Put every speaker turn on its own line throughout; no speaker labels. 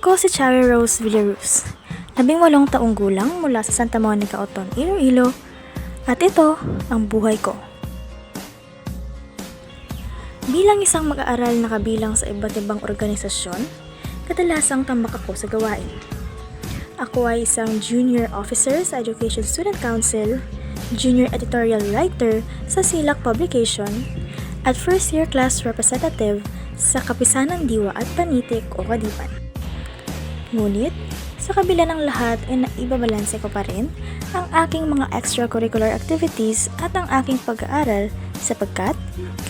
Ako si Cherry Rose Villaruz, 18 taong gulang mula sa Santa Monica Oton, Iloilo, at ito ang buhay ko. Bilang isang mag-aaral na kabilang sa iba't ibang organisasyon, kadalasang tambak ako sa gawain. Ako ay isang junior officer sa Education Student Council, junior editorial writer sa Silak Publication, at first year class representative sa Kapisanan Diwa at Panitik o Kadipan. Ngunit, sa kabila ng lahat ay naibabalanse ko pa rin ang aking mga extracurricular activities at ang aking pag-aaral sapagkat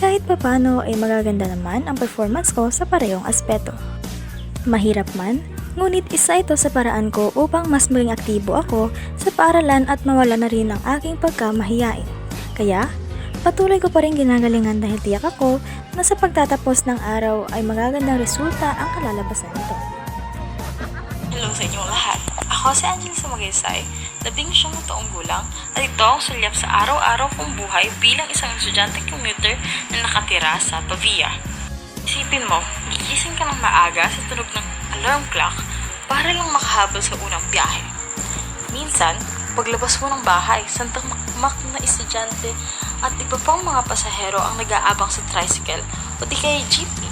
kahit papano ay magaganda naman ang performance ko sa parehong aspeto. Mahirap man, ngunit isa ito sa paraan ko upang mas maging aktibo ako sa paaralan at mawala na rin ang aking pagkamahiyain. Kaya, patuloy ko pa rin ginagalingan dahil tiyak ako na sa pagtatapos ng araw ay magagandang resulta ang kalalabasan nito.
Hello sa inyong lahat. Ako si Angela Sumagisay, 19 taong gulang at ito ang sulyap sa araw-araw kong buhay bilang isang estudyanteng commuter na nakatira sa Pavia. Isipin mo, gigising ka ng maaga sa tunog ng alarm clock para lang makahabol sa unang biyahe. Minsan, paglabas mo ng bahay, santang makmak na estudyante at iba pang mga pasahero ang nag-aabang sa tricycle o di kaya jeepney.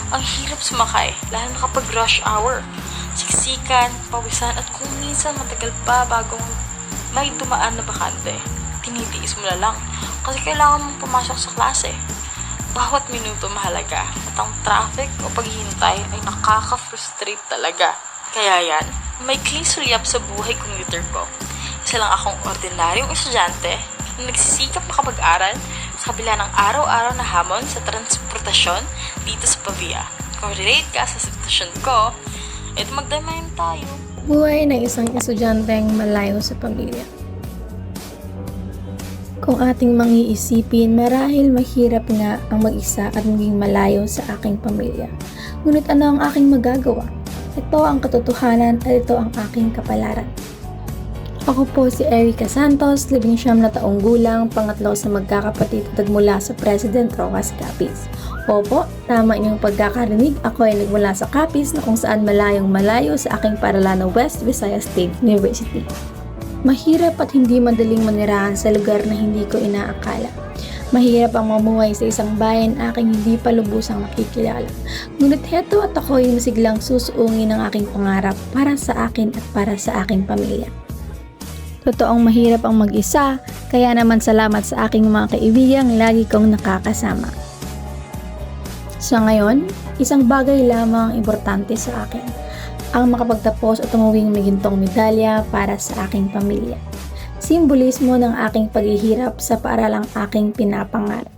Ang hirap sumakay, lalo na kapag rush hour. Siksikan, pawisan at kung minsan matagal pa bago may dumaan na bakante. Tinitiis mo na lang kasi kailangan mong pumasok sa klase. Bawat minuto mahalaga at ang traffic o paghihintay ay nakaka-frustrate talaga. Kaya yan, may clean sulyap sa buhay commuter ko. Isa lang akong ordinaryong estudyante na nagsisikap makapag-aral sa kabila ng araw-araw na hamon sa transportasyon dito sa Pavia. Kung relate ka sa sitwasyon ko, ito magdamayan tayo.
Buhay ng isang estudyanteng malayo sa pamilya. Kung ating mangiisipin, marahil mahirap nga ang mag-isa at maging malayo sa aking pamilya. Ngunit ano ang aking magagawa? Ito ang katotohanan at ito ang aking kapalaran. Ako po si Erica Santos, 19 taong gulang, pangatlo sa magkakapatid at nagmula sa President Rojas, Capiz. Opo, tama inyong pagkakarinig, ako ay nagmula sa Capiz na kung saan malayong malayo sa aking paaralan ng West Visayas State University. Mahirap at hindi madaling manirahan sa lugar na hindi ko inaakala. Mahirap ang mamuhay sa isang bayan aking hindi pa lubusang makikilala. Ngunit heto at ako ay masiglang susuungin ng aking pangarap para sa akin at para sa aking pamilya. Totoong mahirap ang mag-isa, kaya naman salamat sa aking mga kaibigang lagi kong nakakasama. Sa ngayon, isang bagay lamang ang importante sa akin, ang makapagtapos at umuwing may gintong medalya para sa aking pamilya. Simbolismo ng aking paghihirap sa paaralang aking pinapangarap.